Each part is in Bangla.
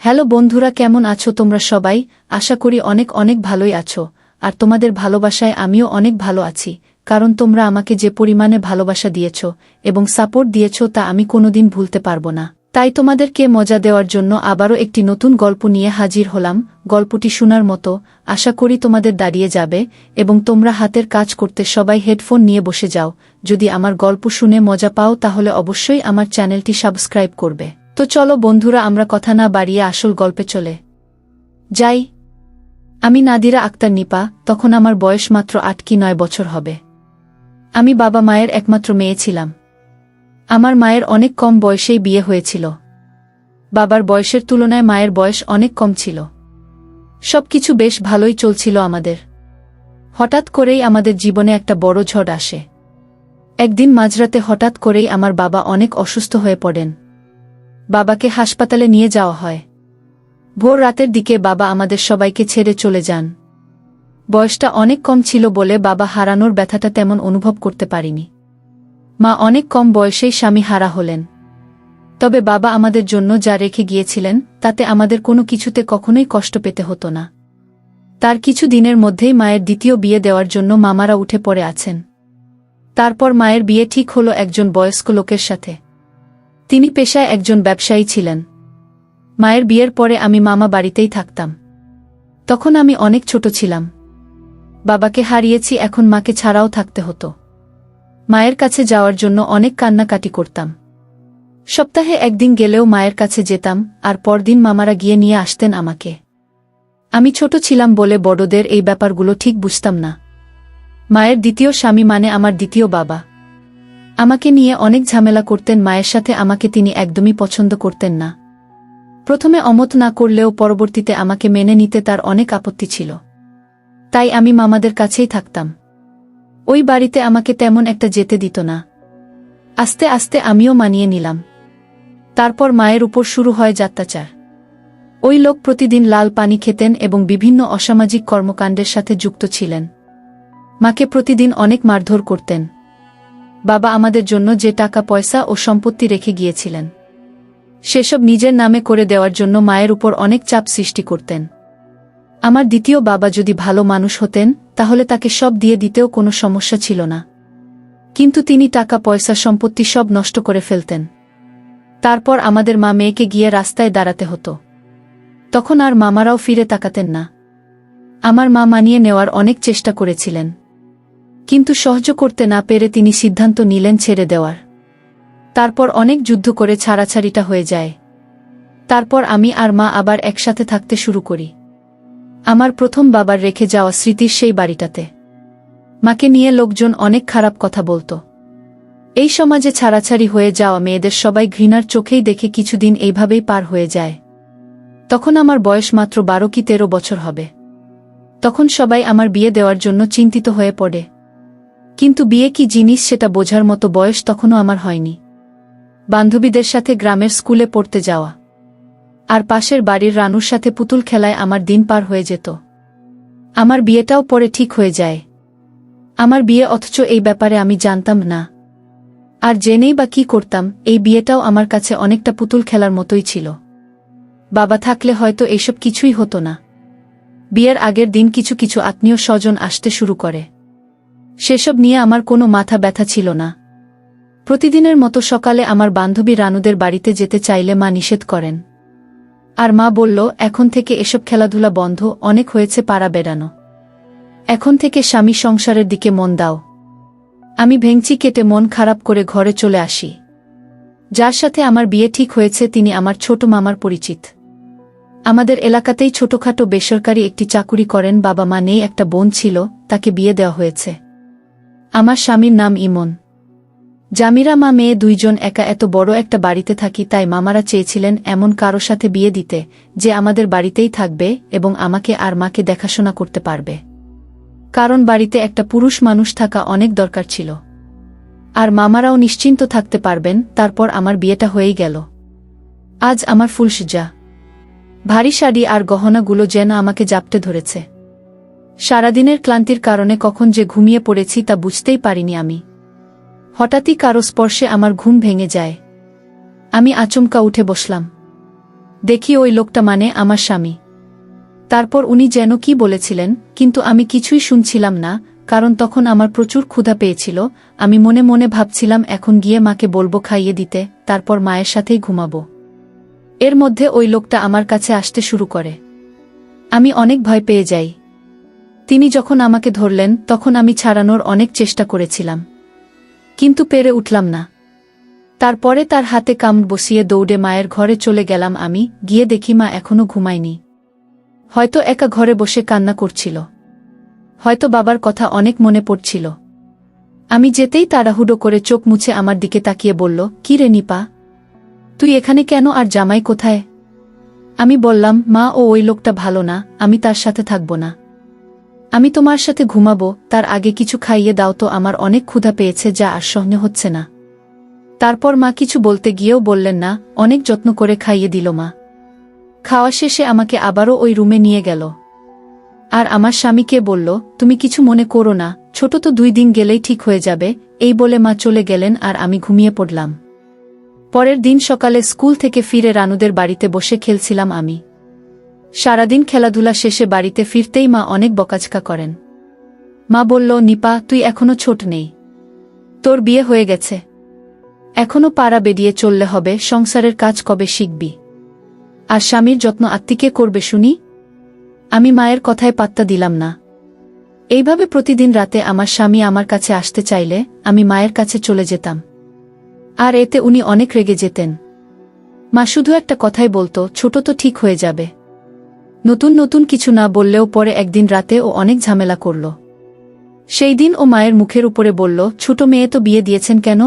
হ্যালো বন্ধুরা, কেমন আছো তোমরা সবাই? আশা করি অনেক অনেক ভালোই আছো। আর তোমাদের ভালোবাসায় আমিও অনেক ভালো আছি, কারণ তোমরা আমাকে যে পরিমাণে ভালোবাসা দিয়েছ এবং সাপোর্ট দিয়েছ তা আমি কোনোদিন ভুলতে পারবো না। তাই তোমাদেরকে মজা দেওয়ার জন্য আবারও একটি নতুন গল্প নিয়ে হাজির হলাম। গল্পটি শোনার মতো, আশা করি তোমাদের দাঁড়িয়ে যাবে এবং তোমরা হাতের কাজ করতে সবাই হেডফোন নিয়ে বসে যাও। যদি আমার গল্প শুনে মজা পাও তাহলে অবশ্যই আমার চ্যানেলটি সাবস্ক্রাইব করবে। তো চলো বন্ধুরা, আমরা কথা না বাড়িয়ে আসল গল্পে চলে যাই। আমি নাদিরা আক্তার নিপা, তখন আমার বয়স মাত্র ৮ কি ৯ বছর হবে। আমি বাবা মায়ের একমাত্র মেয়ে ছিলাম। আমার মায়ের অনেক কম বয়সেই বিয়ে হয়েছিল। বাবার বয়সের তুলনায় মায়ের বয়স অনেক কম ছিল। সবকিছু বেশ ভালোই চলছিল আমাদের। হঠাৎ করেই আমাদের জীবনে একটা বড় ঝড় আসে। একদিন মাঝরাতে হঠাৎ করেই আমার বাবা অনেক অসুস্থ হয়ে পড়েন। বাবাকে হাসপাতালে নিয়ে যাওয়া হয়। ভোর রাতের দিকে বাবা আমাদের সবাইকে ছেড়ে চলে যান। বয়সটা অনেক কম ছিল বলে বাবা হারানোর ব্যথাটা তেমন অনুভব করতে পারিনি। মা অনেক কম বয়সেই স্বামী হারা হলেন। তবে বাবা আমাদের জন্য যা রেখে গিয়েছিলেন তাতে আমাদের কোনো কিছুতে কখনোই কষ্ট পেতে হতো না। তার কিছু দিনের মধ্যেই মায়ের দ্বিতীয় বিয়ে দেওয়ার জন্য মামারা উঠে পড়ে আছেন। তারপর মায়ের বিয়ে ঠিক হলো একজন বয়স্ক লোকের সাথে। তিনি পেশায় একজন ব্যবসায়ী ছিলেন। মায়ের বিয়ের পরে আমি মামা বাড়িতেই থাকতাম। তখন আমি অনেক ছোট ছিলাম। বাবাকে হারিয়েছি, এখন মাকে ছাড়াও থাকতে হতো। মায়ের কাছে যাওয়ার জন্য অনেক কান্নাকাটি করতাম। সপ্তাহে একদিন গেলেও মায়ের কাছে যেতাম, আর পরদিন মামারা গিয়ে নিয়ে আসতেন আমাকে। আমি ছোট ছিলাম বলে বড়দের এই ব্যাপারগুলো ঠিক বুঝতাম না। মায়ের দ্বিতীয় স্বামী মানে আমার দ্বিতীয় বাবা আমাকে নিয়ে অনেক ঝামেলা করতেন। মায়ের সাথে আমাকে তিনি একদমই পছন্দ করতেন না। প্রথমে অমত না করলেও পরবর্তীতে আমাকে মেনে নিতে তার অনেক আপত্তি ছিল। তাই আমি মামাদের কাছেই থাকতাম। ওই বাড়িতে আমাকে তেমন একটা যেতে দিত না। আস্তে আস্তে আমিও মানিয়ে নিলাম। তারপর মায়ের উপর শুরু হয় অত্যাচার। ওই লোক প্রতিদিন লাল পানি খেতেন এবং বিভিন্ন অসামাজিক কর্মকাণ্ডের সাথে যুক্ত ছিলেন। মাকে প্রতিদিন অনেক মারধর করতেন। বাবা আমাদের জন্য যে টাকা পয়সা ও সম্পত্তি রেখে গিয়েছিলেন সেসব নিজের নামে করে দেওয়ার জন্য মায়ের উপর অনেক চাপ সৃষ্টি করতেন। আমার দ্বিতীয় বাবা যদি ভালো মানুষ হতেন তাহলে তাকে সব দিয়ে দিতেও কোনো সমস্যা ছিল না, কিন্তু তিনি টাকা পয়সা সম্পত্তি সব নষ্ট করে ফেলতেন। তারপর আমাদের মা মেয়েকে গিয়ে রাস্তায় দাঁড়াতে হতো। তখন আর মামারাও ফিরে তাকাতেন না। আমার মা মানিয়ে নেওয়ার অনেক চেষ্টা করেছিলেন, কিন্তু সহ্য করতে না পেরে তিনি সিদ্ধান্ত নিলেন ছেড়ে দেওয়ার। তারপর অনেক যুদ্ধ করে ছাড়াছাড়িটা হয়ে যায়। তারপর আমি আর মা আবার একসাথে থাকতে শুরু করি। আমার প্রথম বাবার রেখে যাওয়া স্মৃতির সেই বাড়িটাতে। মাকে নিয়ে লোকজন অনেক খারাপ কথা বলতো। এই সমাজে ছাড়াছাড়ি হয়ে যাওয়া মেয়েদের সবাই ঘৃণার চোখেই দেখে কিছুদিন এইভাবেই পার হয়ে যায়। তখন আমার বয়স মাত্র 12 কি 13 বছর হবে। তখন সবাই আমার বিয়ে দেওয়ার জন্য চিন্তিত হয়ে পড়ে, কিন্তু বিয়ে কি জিনিস সেটা বোঝার মতো বয়স তখনও আমার হয়নি। বান্ধবীদের সাথে গ্রামের স্কুলে পড়তে যাওয়া আর পাশের বাড়ির রানুর সাথে পুতুল খেলায় আমার দিন পার হয়ে যেত। আমার বিয়েটাও পরে ঠিক হয়ে যায়। আমার বিয়ে, অথচ এই ব্যাপারে আমি জানতাম না। আর জেনেই বা কি করতাম, এই বিয়েটাও আমার কাছে অনেকটা পুতুল খেলার মতোই ছিল। বাবা থাকলে হয়তো এইসব কিছুই হতো না। বিয়ের আগের দিন কিছু কিছু আত্মীয় স্বজন আসতে শুরু করে। সেসব নিয়ে আমার কোনো মাথা ব্যথা ছিল না। প্রতিদিনের মতো সকালে আমার বান্ধবী রানুদের বাড়িতে যেতে চাইলে মা নিষেধ করেন। আর মা বলল, এখন থেকে এসব খেলাধুলা বন্ধ, অনেক হয়েছে পাড়া বেড়ানো। এখন থেকে স্বামী সংসারের দিকে মন দাও। আমি ভেঙচি কেটে মন খারাপ করে ঘরে চলে আসি। যার সাথে আমার বিয়ে ঠিক হয়েছে তিনি আমার ছোট মামার পরিচিত। আমাদের এলাকাতেই ছোটখাটো বেসরকারি একটি চাকুরি করেন। বাবা মা নেই, একটা বোন ছিল, তাকে বিয়ে দেওয়া হয়েছে। আমার স্বামীর নাম ইমন। জামিরা মা মেয়ে দুইজন একা এত বড় একটা বাড়িতে থাকি, তাই মামারা চেয়েছিলেন এমন কারো সাথে বিয়ে দিতে যে আমাদের বাড়িতেই থাকবে এবং আমাকে আর মাকে দেখাশোনা করতে পারবে। কারণ বাড়িতে একটা পুরুষ মানুষ থাকা অনেক দরকার ছিল। আর মামারাও নিশ্চিন্ত থাকতে পারবেন। তারপর আমার বিয়েটা হয়েই গেল। আজ আমার ফুলসজ্জা, ভারী শাড়ি আর গহনাগুলো যেন আমাকে জাপটে ধরেছে। সারাদিনের ক্লান্তির কারণে কখন যে ঘুমিয়ে পড়েছি তা বুঝতেই পারিনি আমি। হঠাৎই কারো স্পর্শে আমার ঘুম ভেঙে যায়। আমি আচমকা উঠে বসলাম। দেখি ওই লোকটা মানে আমার স্বামী। তারপর উনি যেন কি বলেছিলেন, কিন্তু আমি কিছুই শুনছিলাম না, কারণ তখন আমার প্রচুর ক্ষুধা পেয়েছিল। আমি মনে মনে ভাবছিলাম এখন গিয়ে মাকে বলবো খাইয়ে দিতে, তারপর মায়ের সাথেই ঘুমাবো। এর মধ্যে ওই লোকটা আমার কাছে আসতে শুরু করে। আমি অনেক ভয় পেয়ে যাই। তিনি যখন আমাকে ধরলেন তখন আমি ছাড়ানোর অনেক চেষ্টা করেছিলাম, কিন্তু পেরে উঠলাম না। তারপরে তার হাতে কামড় বসিয়ে দৌড়ে মায়ের ঘরে চলে গেলাম। আমি গিয়ে দেখি মা এখনো ঘুমায়নি। হয়তো একা ঘরে বসে কান্না করছিল, হয়তো বাবার কথা অনেক মনে পড়ছিল। আমি যেতেই তাড়াহুড়ো করে চোখ মুছে আমার দিকে তাকিয়ে বলল, কি রে নিপা, তুই এখানে কেন, আর জামাই কোথায়? আমি বললাম, মা ও ওই লোকটা ভালো না, আমি তার সাথে থাকব না। আমি তোমার সাথে ঘুমাবো, তার আগে কিছু খাইয়ে দাও তো, আমার অনেক ক্ষুধা পেয়েছে, যা আর সহ্য হচ্ছে না। তারপর মা কিছু বলতে গিয়েও বললেন না, অনেক যত্ন করে খাইয়ে দিল মা। খাওয়া শেষে আমাকে আবারও ওই রুমে নিয়ে গেল। আর আমার স্বামীকে বলল, তুমি কিছু মনে করো না, ছোট তো 2 দিন গেলেই ঠিক হয়ে যাবে। এই বলে মা চলে গেলেন আর আমি ঘুমিয়ে পড়লাম। পরের দিন সকালে স্কুল থেকে ফিরে রানুদের বাড়িতে বসে খেলছিলাম আমি। সারাদিন খেলাধুলা শেষে বাড়িতে ফিরতেই মা অনেক বকাঝকা করেন। মা বলল, নিপা, তুই এখনো ছোট নেই, তোর বিয়ে হয়ে গেছে, এখনো পাড়া বেরিয়ে চললে হবে, সংসারের কাজ কবে শিখবি? আর স্বামীর যত্ন আত্মীকে করবে শুনি? আমি মায়ের কথায় পাত্তা দিলাম না। এইভাবে প্রতিদিন রাতে আমার স্বামী আমার কাছে আসতে চাইলে আমি মায়ের কাছে চলে যেতাম, আর এতে উনি অনেক রেগে যেতেন। মা শুধু একটা কথাই বলতো, ছোট তো ঠিক হয়ে যাবে। নতুন নতুন কিছু না বললেও পরে একদিন রাতে ও অনেক ঝামেলা করল। সেই দিন ও মায়ের মুখের উপরে বলল, ছোট মেয়ে তো বিয়ে দিয়েছেন কেন?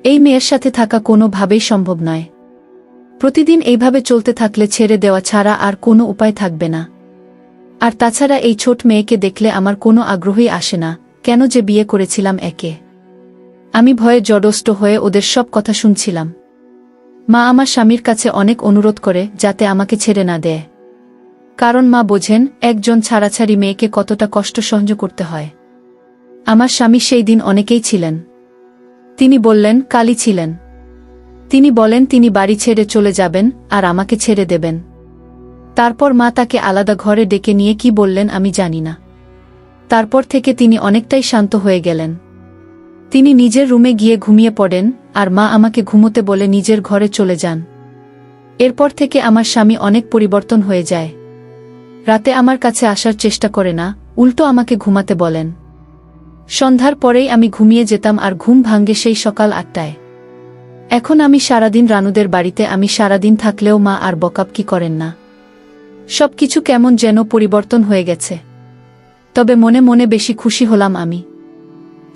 এই মেয়ের সাথে থাকা কোনোভাবেই সম্ভব নয়। প্রতিদিন এইভাবে চলতে থাকলে ছেড়ে দেওয়া ছাড়া আর কোনো উপায় থাকবে না। আর তাছাড়া এই ছোট মেয়েকে দেখলে আমার কোনো আগ্রহই আসে না, কেন যে বিয়ে করেছিলাম একে। আমি ভয়ে জড়স্ত হয়ে ওদের সব কথা শুনছিলাম। মা আমার স্বামীর কাছে অনেক অনুরোধ করে যাতে আমাকে ছেড়ে না দেয়, কারণ মা বোঝেন একজন ছাড়াছাড়ি মেয়েকে কতটা কষ্ট সহ্য করতে হয়। আমার স্বামী সেই দিন অনেকেই ছিলেন। তিনি বললেন, কালই ছিলেন। তিনি বলেন তিনি বাড়ি ছেড়ে চলে যাবেন আর আমাকে ছেড়ে দেবেন। তারপর মা তাকে আলাদা ঘরে ডেকে নিয়ে কি বললেন আমি জানি না। তারপর থেকে তিনি অনেকটাই শান্ত হয়ে গেলেন। তিনি নিজের রুমে গিয়ে ঘুমিয়ে পড়েন আর মা আমাকে ঘুমোতে বলে নিজের ঘরে চলে যান। এরপর থেকে আমার স্বামী অনেক পরিবর্তন হয়ে যায়। রাতে আমার কাছে আসার চেষ্টা করে না, উল্টো আমাকে ঘুমাতে বলেন। সন্ধ্যার পরেই আমি ঘুমিয়ে যেতাম আর ঘুম ভাঙ্গে সেই সকাল 8টায়। এখন আমি সারাদিন রানুদের বাড়িতে, আমি সারাদিন থাকলেও মা আর বকাবকি করেন না। সবকিছু কেমন যেন পরিবর্তন হয়ে গেছে। তবে মনে মনে বেশি খুশি হলাম আমি।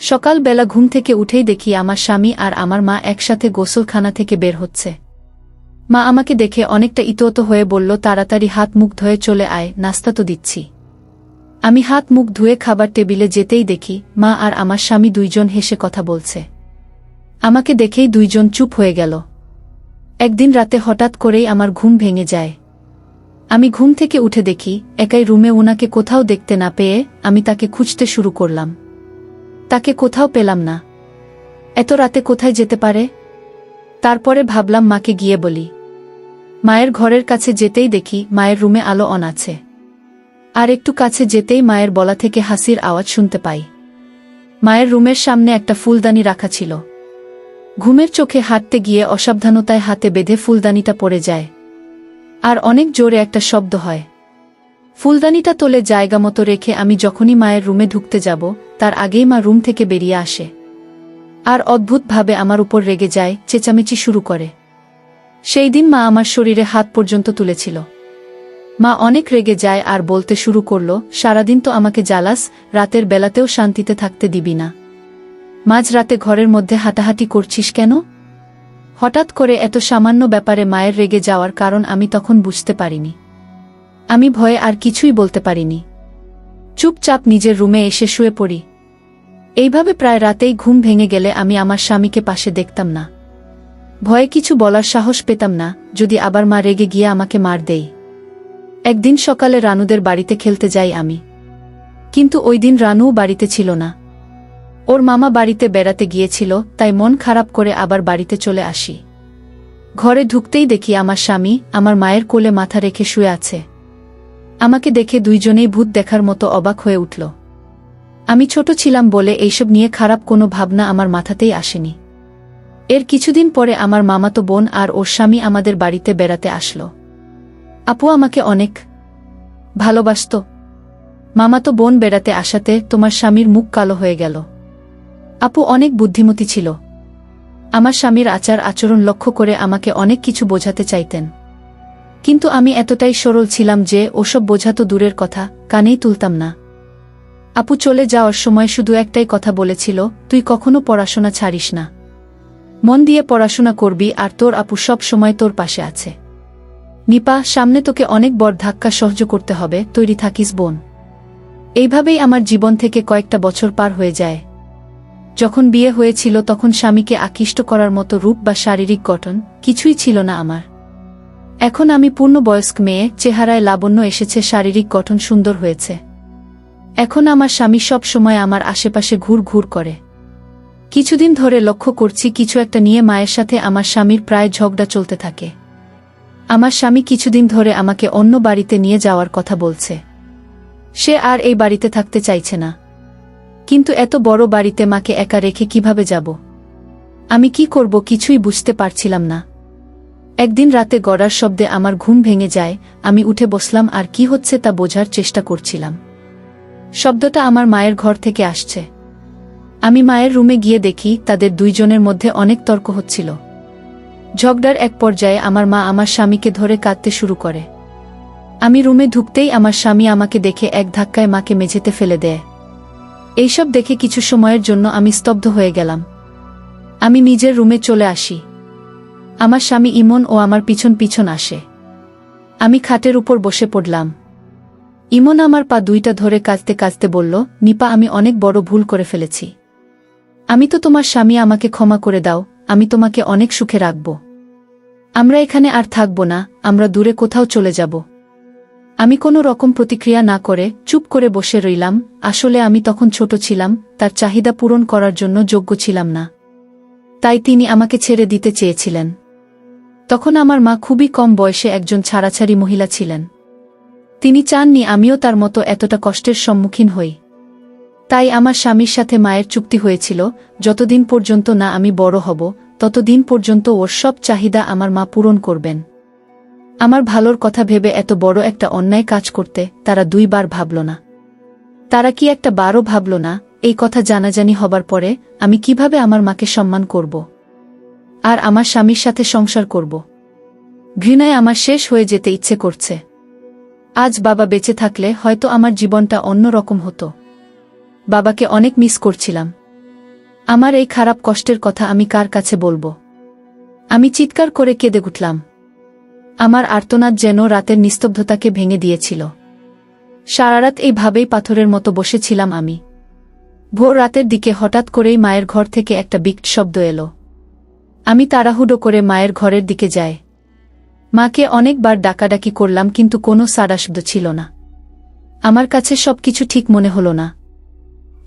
সকালবেলা ঘুম থেকে উঠেই দেখি আমার স্বামী আর আমার মা একসাথে গোসলখানা থেকে বের হচ্ছে। মা আমাকে দেখে অনেকটা ইতোত হয়ে বলল, তাড়াতাড়ি হাত মুখ ধুয়ে চলে আয়, নাস্তা তো দিচ্ছি। আমি হাত মুখ ধুয়ে খাবার টেবিলে যেতেই দেখি মা আর আমার স্বামী দুইজন হেসে কথা বলছে। আমাকে দেখেই দুইজন চুপ হয়ে গেল। একদিন রাতে হঠাৎ করেই আমার ঘুম ভেঙে যায়। আমি ঘুম থেকে উঠে দেখি একাই রুমে, উনাকে কোথাও দেখতে না পেয়ে আমি তাকে খুঁজতে শুরু করলাম। তাকে কোথাও পেলাম না। এত রাতে কোথায় যেতে পারে? তারপরে ভাবলাম মাকে গিয়ে বলি। মায়ের ঘরের কাছে যেতেই দেখি মায়ের রুমে আলো অন আছে। আর একটু কাছে যেতেই মায়ের গলা থেকে হাসির আওয়াজ শুনতে পাই। মায়ের রুমের সামনে একটা ফুলদানি রাখা ছিল। ঘুমের চোখে হাঁটতে গিয়ে অসাবধানতায় হাতে বেঁধে ফুলদানিটা পড়ে যায়, আর অনেক জোরে একটা শব্দ হয়। ফুলদানিটা তোলে জায়গা মতো রেখে আমি যখনই মায়ের রুমে ঢুকতে যাব তার আগেই মা রুম থেকে বেরিয়ে আসে, আর অদ্ভুতভাবে আমার উপর রেগে যায়, চেঁচামেচি শুরু করে। সেই দিন মা আমার শরীরে হাত পর্যন্ত তুলেছিল। মা অনেক রেগে যায় আর বলতে শুরু করলো, সারাদিন তো আমাকে জ্বালাস, রাতের বেলাতেও শান্তিতে থাকতে দিবি না। মাঝ রাতে ঘরের মধ্যে হাঁটাহাঁটি করছিস কেন? হঠাৎ করে এত সামান্য ব্যাপারে মায়ের রেগে যাওয়ার কারণ আমি তখন বুঝতে পারিনি। আমি ভয়ে আর কিছুই বলতে পারিনি। চুপচাপ নিজের রুমে এসে শুয়ে পড়ি। এইভাবে প্রায় রাতেই ঘুম ভেঙে গেলে আমি আমার স্বামীকে পাশে দেখতাম না। ভয়ে কিছু বলার সাহস পেতাম না, যদি আবার মা রেগে গিয়ে আমাকে মার দেই। একদিন সকালে রানুদের বাড়িতে খেলতে যাই আমি, কিন্তু ওই দিন রানুও বাড়িতে ছিল না। ওর মামা বাড়িতে বেড়াতে গিয়েছিল, তাই মন খারাপ করে আবার বাড়িতে চলে আসি। ঘরে ঢুকতেই দেখি আমার স্বামী আমার মায়ের কোলে মাথা রেখে শুয়ে আছে। আমাকে দেখে দুইজনেই ভূত দেখার মতো অবাক হয়ে উঠল। আমি ছোট ছিলাম বলে এইসব নিয়ে খারাপ কোনো ভাবনা আমার মাথাতেই আসেনি। এর কিছুদিন পরে আমার মামাতো বোন আর ওর স্বামী আমাদের বাড়িতে বেড়াতে আসলো। আপু আমাকে অনেক ভালোবাসত। মামাতো বোন বেড়াতে আসাতে তোমার স্বামীর মুখ কালো হয়ে গেল। আপু অনেক বুদ্ধিমতী ছিল। আমার স্বামীর আচার আচরণ লক্ষ্য করে আমাকে অনেক কিছু বোঝাতে চাইতেন, কিন্তু আমি এতটাই সরল ছিলাম যে ওসব বোঝা তো দূরের কথা, কানেই তুলতাম না। আপু চলে যাওয়ার সময় শুধু একটাই কথা বলেছিল, তুই কখনো পড়াশোনা ছাড়িস না, মন দিয়ে পড়াশোনা করবি আর তোর আপু সব সময় তোর পাশে আছে। নিপা, সামনে তোকে অনেক বড় ধাক্কা সহ্য করতে হবে, তৈরি থাকিস বোন। এইভাবেই আমার জীবন থেকে কয়েকটা বছর পার হয়ে যায়। যখন বিয়ে হয়েছিল তখন স্বামীকে আকৃষ্ট করার মতো রূপ বা শারীরিক গঠন কিছুই ছিল না আমার। এখন আমি পূর্ণবয়স্ক মেয়ে, চেহারায় লাবণ্য এসেছে, শারীরিক গঠন সুন্দর হয়েছে। এখন আমার স্বামী সব সময় আমার আশেপাশে ঘুর ঘুর করে। কিছুদিন ধরে লক্ষ্য করছি কিছু একটা নিয়ে মায়ের সাথে আমার স্বামীর প্রায় ঝগড়া চলতে থাকে। আমার স্বামী কিছুদিন ধরে আমাকে অন্য বাড়িতে নিয়ে যাওয়ার কথা বলছে। সে আর এই বাড়িতে থাকতে চাইছে না। কিন্তু এত বড় বাড়িতে মাকে একা রেখে কিভাবে যাব? আমি কি করব কিছুই বুঝতে পারছিলাম না। একদিন রাতে গড়ার শব্দে আমার ঘুম ভেঙে যায়। আমি উঠে বসলাম আর কি হচ্ছে তা বোঝার চেষ্টা করছিলাম। শব্দটা আমার মায়ের ঘর থেকে আসছে। আমি মায়ের রুমে গিয়ে দেখি তাদের দুইজনের মধ্যে অনেক তর্ক হচ্ছিল। ঝগড়ার এক পর্যায়ে আমার মা আমার স্বামীকে ধরে কাঁদতে শুরু করে। আমি রুমে ঢুকতেই আমার স্বামী আমাকে দেখে এক ধাক্কায় মাকে মেঝেতে ফেলে দেয়। এইসব দেখে কিছু সময়ের জন্য আমি স্তব্ধ হয়ে গেলাম। আমি নিজের রুমে চলে আসি। আমার স্বামী ইমন ও আমার পিছন পিছন আসে। আমি খাটের উপর বসে পড়লাম। ইমন আমার পা দুইটা ধরে কাঁদতে কাঁদতে বলল, নিপা, আমি অনেক বড় ভুল করে ফেলেছি। আমি তো তোমার স্বামী, আমাকে ক্ষমা করে দাও, আমি তোমাকে অনেক সুখে রাখব। আমরা এখানে আর থাকব না, আমরা দূরে কোথাও চলে যাব। আমি কোনো রকম প্রতিক্রিয়া না করে চুপ করে বসে রইলাম। আসলে আমি তখন ছোট ছিলাম, তার চাহিদা পূরণ করার জন্য যোগ্য ছিলাম না, তাই তিনি আমাকে ছেড়ে দিতে চেয়েছিলেন। তখন আমার মা খুবই কম বয়সে একজন ছাড়াছাড়ি মহিলা ছিলেন। তিনি চাননি আমিও তার মতো এতটা কষ্টের সম্মুখীন হই। তাই আমার স্বামীর সাথে মায়ের চুক্তি হয়েছিল, যতদিন পর্যন্ত না আমি বড় হব ততদিন পর্যন্ত ওর সব চাহিদা আমার মা পূরণ করবেন। আমার ভালোর কথা ভেবে এত বড় একটা অন্যায় কাজ করতে তারা দুইবার ভাবল না। তারা কি একটা বারও ভাবল না এই কথা জানাজানি হবার পরে আমি কিভাবে আমার মাকে সম্মান করব আর আমার স্বামীর সাথে সংসার করব। ঘৃণায় আমার শেষ হয়ে যেতে ইচ্ছে করছে। আজ বাবা বেঁচে থাকলে হয়তো আমার জীবনটা অন্য রকম হতো। বাবাকে অনেক মিস করছিলাম। আমার এই খারাপ কষ্টের কথা আমি কার কাছে বলবো? আমি চিৎকার করে কেঁদে উঠলাম। আমার আর্তনাদ যেন রাতের নিস্তব্ধতাকে ভেঙে দিয়েছিল। সারারাত এইভাবেই পাথরের মতো বসেছিলাম আমি। ভোর রাতের দিকে হঠাৎ করেই মায়ের ঘর থেকে একটা বিকট শব্দ এলো। আমি তাড়াহুড়ো করে মায়ের ঘরের দিকে যাই। মাকে অনেকবার ডাকাডাকি করলাম, কিন্তু কোনো সাড়া শব্দ ছিল না। আমার কাছে সবকিছু ঠিক মনে হলো না।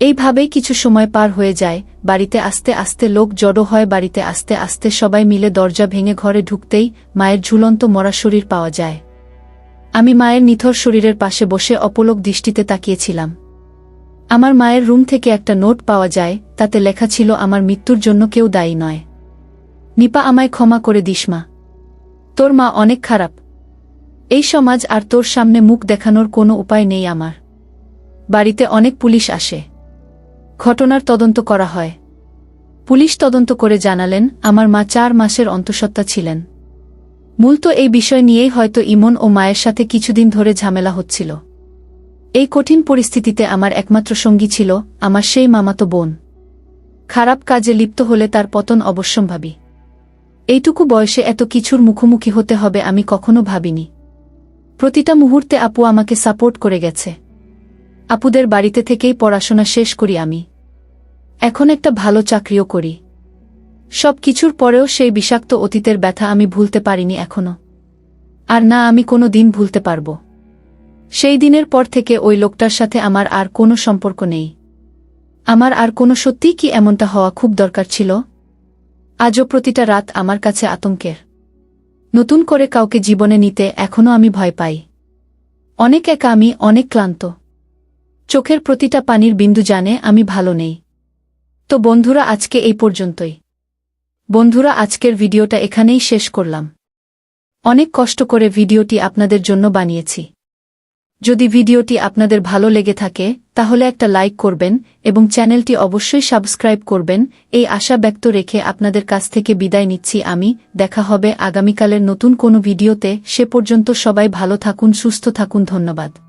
এইভাবেই কিছু সময় পার হয়ে যায়। বাড়িতে আস্তে আস্তে লোক জড়ো হয়। বাড়িতে আস্তে আস্তে সবাই মিলে দরজা ভেঙে ঘরে ঢুকতেই মায়ের ঝুলন্ত মরা শরীর পাওয়া যায়। আমি মায়ের নিথর শরীরের পাশে বসে অপলক দৃষ্টিতে তাকিয়েছিলাম। আমার মায়ের রুম থেকে একটা নোট পাওয়া যায়, তাতে লেখা ছিল, আমার মৃত্যুর জন্য কেউ দায়ী নয়। নিপা, আমায় ক্ষমা করে দিস মা। তোর মা অনেক খারাপ। এই সমাজ আর তোর সামনে মুখ দেখানোর কোনো উপায় নেই আমার। বাড়িতে অনেক পুলিশ আসে। ঘটনার তদন্ত করা হয়। পুলিশ তদন্ত করে জানালেন আমার মা 4 মাসের অন্তঃসত্ত্বা ছিলেন। মূলত এই বিষয় নিয়েই হয়তো ইমন ও মায়ের সাথে কিছুদিন ধরে ঝামেলা হচ্ছিল। এই কঠিন পরিস্থিতিতে আমার একমাত্র সঙ্গী ছিল আমার সেই মামাতো বোন। খারাপ কাজে লিপ্ত হলে তার পতন অবশ্যম্ভাবী। এইটুকু বয়সে এত কিছুর মুখোমুখি হতে হবে আমি কখনো ভাবিনি। প্রতিটা মুহূর্তে আপু আমাকে সাপোর্ট করে গেছে। আপুদের বাড়িতে থেকেই পড়াশোনা শেষ করি আমি। এখন একটা ভালো চাকরিও করি। সব কিছুর পরেও সেই বিষাক্ত অতীতের ব্যথা আমি ভুলতে পারিনি এখনো। আর না, আমি কোনো দিন ভুলতে পারব। সেই দিনের পর থেকে ওই লোকটার সাথে আমার আর কোনো সম্পর্ক নেই। আমার আর কোনো সত্যিই কি এমনটা হওয়া খুব দরকার ছিল? আজও প্রতিটা রাত আমার কাছে আতঙ্কের। নতুন করে কাউকে জীবনে নিতে এখনও আমি ভয় পাই। অনেক একা আমি, অনেক ক্লান্ত। চোখের প্রতিটা পানির বিন্দু জানে আমি ভালো নেই। তো বন্ধুরা, আজকে এই পর্যন্তই। বন্ধুরা, আজকের ভিডিওটা এখানেই শেষ করলাম। অনেক কষ্ট করে ভিডিওটি আপনাদের জন্য বানিয়েছি। যদি ভিডিওটি আপনাদের ভালো লেগে থাকে তাহলে একটা লাইক করবেন এবং চ্যানেলটি অবশ্যই সাবস্ক্রাইব করবেন। এই আশা ব্যক্ত রেখে আপনাদের কাছ থেকে বিদায় নিচ্ছি আমি। দেখা হবে আগামীকালের নতুন কোনো ভিডিওতে। সে পর্যন্ত সবাই ভালো থাকুন, সুস্থ থাকুন। ধন্যবাদ।